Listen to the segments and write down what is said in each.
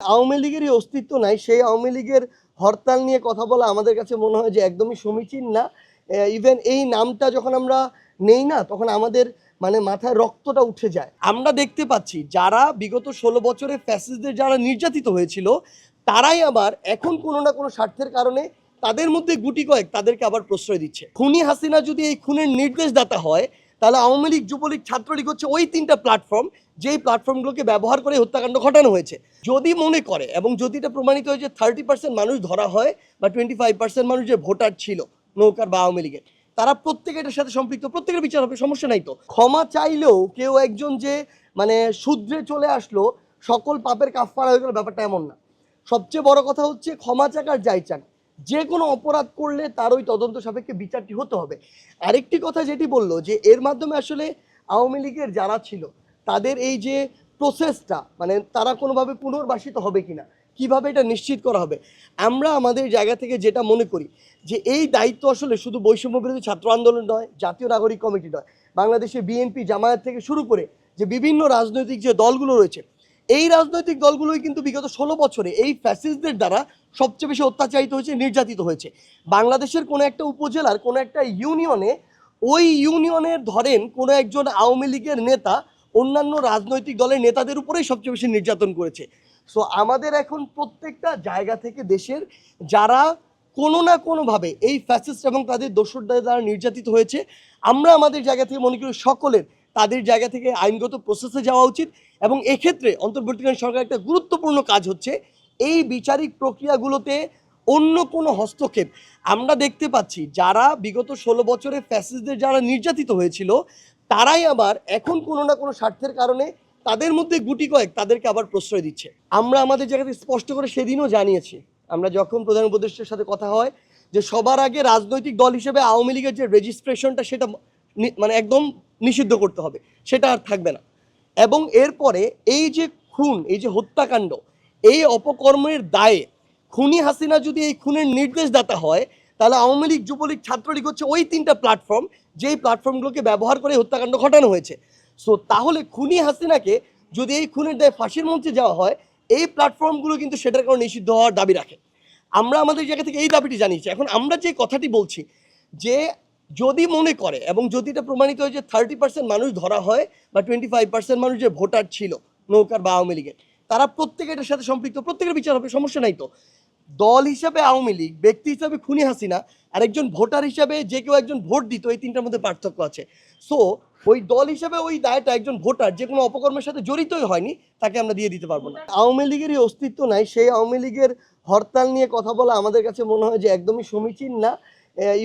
আওয়ামী লীগেরই অস্তিত্ব নাই, সেই আওয়ামী লীগের হরতাল নিয়ে কথা বলা আমাদের কাছে মনে হয় যে একদমই সমীচীন না। ইভেন এই নামটা যখন আমরা নেই না, তখন আমাদের মাথায় রক্তটা উঠে যায়। আমরা দেখতে পাচ্ছি যারা বিগত 16 বছরে ফ্যাসিস্টদের যারা নির্যাতিত হয়েছিল, তারাই আবার এখন কোনো না কোনো স্বার্থের কারণে তাদের মধ্যে গুটি কয়েক তাদেরকে আবার প্রশ্রয় দিচ্ছে। খুনি হাসিনা যদি এই খুনের নির্দেশদাতা হয়, তাহলে আওয়ামী লীগ, যুবলীগ, ছাত্রলীগ হচ্ছে ওই 3টা প্ল্যাটফর্ম, যেই প্ল্যাটফর্মগুলোকে ব্যবহার করে হত্যাকাণ্ড ঘটানো হয়েছে। যদি মনে করে এবং যদি এটা প্রমাণিত হয় যে 30% মানুষ ধরা হয় বা 25% মানুষ যে ভোটার ছিল নৌকার বা আওয়ামী লীগের, তারা প্রত্যেকে এটার সাথে সম্পৃক্ত, প্রত্যেকের বিচার হবে, সমস্যা নাই তো। ক্ষমা চাইলেও কেউ একজন যে শুধরে চলে আসলো সকল পাপের কাফফারা হয়ে গেল, ব্যাপারটা এমন না। সবচেয়ে বড় কথা হচ্ছে ক্ষমা চাক আর যাই চান, যে কোনো অপরাধ করলে তার ওই তদন্ত সাপেক্ষে বিচারটি হতে হবে। আরেকটি কথা যেটি বললো যে এর মাধ্যমে আসলে আওয়ামী লীগের যারা ছিল তাদের এই যে প্রসেসটা, তারা কোনোভাবে পুনর্বাসিত হবে কিনা, কিভাবে এটা নিশ্চিত করা হবে। আমরা আমাদের জায়গা থেকে যেটা মনে করি যে এই দায়িত্ব আসলে শুধু বৈষম্য বিরোধী ছাত্র আন্দোলন নয়, জাতীয় নাগরিক কমিটি নয়, বাংলাদেশে বিএনপি, জামায়াত থেকে শুরু করে যে বিভিন্ন রাজনৈতিক যে দলগুলো রয়েছে, এই রাজনৈতিক দলগুলোই কিন্তু বিগত 16 বছরে এই ফ্যাসিস্টদের দ্বারা সবচেয়ে বেশি অত্যাচারিত হয়েছে, নির্যাতিত হয়েছে। বাংলাদেশের কোনো একটা উপজেলার কোনো একটা ইউনিয়নে, ওই ইউনিয়নের ধরেন কোনো একজন আওয়ামী লীগের নেতা অন্যান্য রাজনৈতিক দলের নেতাদের উপরেই সবচেয়ে বেশি নির্যাতন করেছে। সো আমাদের এখন প্রত্যেকটা জায়গা থেকে দেশের যারা কোনো না কোনোভাবে এই ফ্যাসিস্ট এবং তাদের দোসরদের দ্বারা নির্যাতিত হয়েছে, আমরা আমাদের জায়গা থেকে মনে করি সকলের তাদের জায়গা থেকে আইনগত প্রসেসে যাওয়া উচিত। এবং এক্ষেত্রে অন্তর্বর্তীকালীন সরকার একটা গুরুত্বপূর্ণ কাজ হচ্ছে এই বিচারিক প্রক্রিয়াগুলোতে অন্য কোনো হস্তক্ষেপ। আমরা দেখতে পাচ্ছি যারা বিগত 16 বছরে ফ্যাসিস্টদের যারা নির্যাতিত হয়েছিল, তারাই আবার এখন কোনো না কোনো স্বার্থের কারণে তাদের মধ্যে গুটি কয়েক তাদেরকে আবার প্রশ্রয় দিচ্ছে। আমরা আমাদের জায়গাতে স্পষ্ট করে সেদিনও জানিয়েছি, আমরা যখন প্রধান উপদেষ্টার সাথে কথা হয়, যে সবার আগে রাজনৈতিক দল হিসেবে আওয়ামী লীগের যে রেজিস্ট্রেশনটা সেটা একদম নিষিদ্ধ করতে হবে, সেটা আর থাকবে না। এবং এরপরে এই যে খুন, এই যে হত্যাকাণ্ড, এই অপকর্মের দায়ে খুনি হাসিনা যদি এই খুনের নির্দেশদাতা হয়, তাহলে আওয়ামী লীগ, যুবলীগ, ছাত্রলীগ হচ্ছে ওই 3টা প্ল্যাটফর্ম, যেই প্ল্যাটফর্মগুলোকে ব্যবহার করে হত্যাকাণ্ড ঘটানো হয়েছে। সো তাহলে খুনি হাসিনাকে যদি এই খুনের দায়ে ফাঁসির মঞ্চে যাওয়া হয়, এই প্ল্যাটফর্মগুলো কিন্তু সেটার কারণে নিষিদ্ধ হওয়ার দাবি রাখে। আমরা আমাদের জায়গা থেকে এই দাবিটি জানিয়েছি। এখন আমরা যে কথাটি বলছি যে যদি মনে করে এবং যদি এটা প্রমাণিত হয় যে 30% মানুষ ধরা হয় বা 25% মানুষ যে ভোটার ছিল নৌকার বা আওয়ামী লীগের, তারা প্রত্যেকে এটার সাথে সম্পৃক্ত, প্রত্যেকের বিচার হবে, সমস্যা নাই তো। দল হিসাবে আওয়ামী লীগ, ব্যক্তি হিসাবে খুনি হাসিনা, আর একজন ভোটার হিসাবে যে কেউ একজন ভোট দিত, এই 3টার মধ্যে পার্থক্য আছে। সো ওই দল হিসাবে ওই দায়টা একজন ভোটার যে কোনো অপকর্মের সাথে জড়িতই হয়নি, তাকে আমরা দিয়ে দিতে পারবো না। আওয়ামী লীগেরই অস্তিত্ব নাই, সেই আওয়ামী লীগের হরতাল নিয়ে কথা বলা আমাদের কাছে মনে হয় যে একদমই সমীচীন না।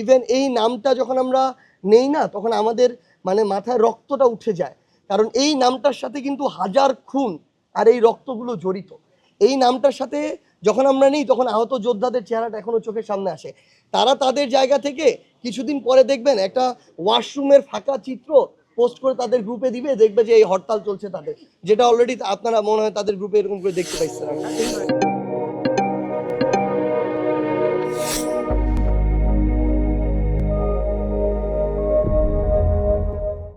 ইভেন এই নামটা যখন আমরা নেই না, তখন আমাদের মাথায় রক্তটা উঠে যায়। কারণ এই নামটার সাথে কিন্তু হাজার খুন আর এই রক্তগুলো জড়িত। এই নামটার সাথে যখন আমরা নেই, তখন আহত যোদ্ধাদের চেহারাটা এখনো চোখের সামনে আসে। তারা তাদের জায়গা থেকে কিছুদিন পরে দেখবেন একটা ওয়াশরুমের ফাঁকা চিত্র পোস্ট করে তাদের গ্রুপে দিবে, দেখবে যে এই হরতাল চলছে তাদের, যেটা অলরেডি আপনারা মনে হয় তাদের গ্রুপে এরকম করে দেখতে পাইছেন।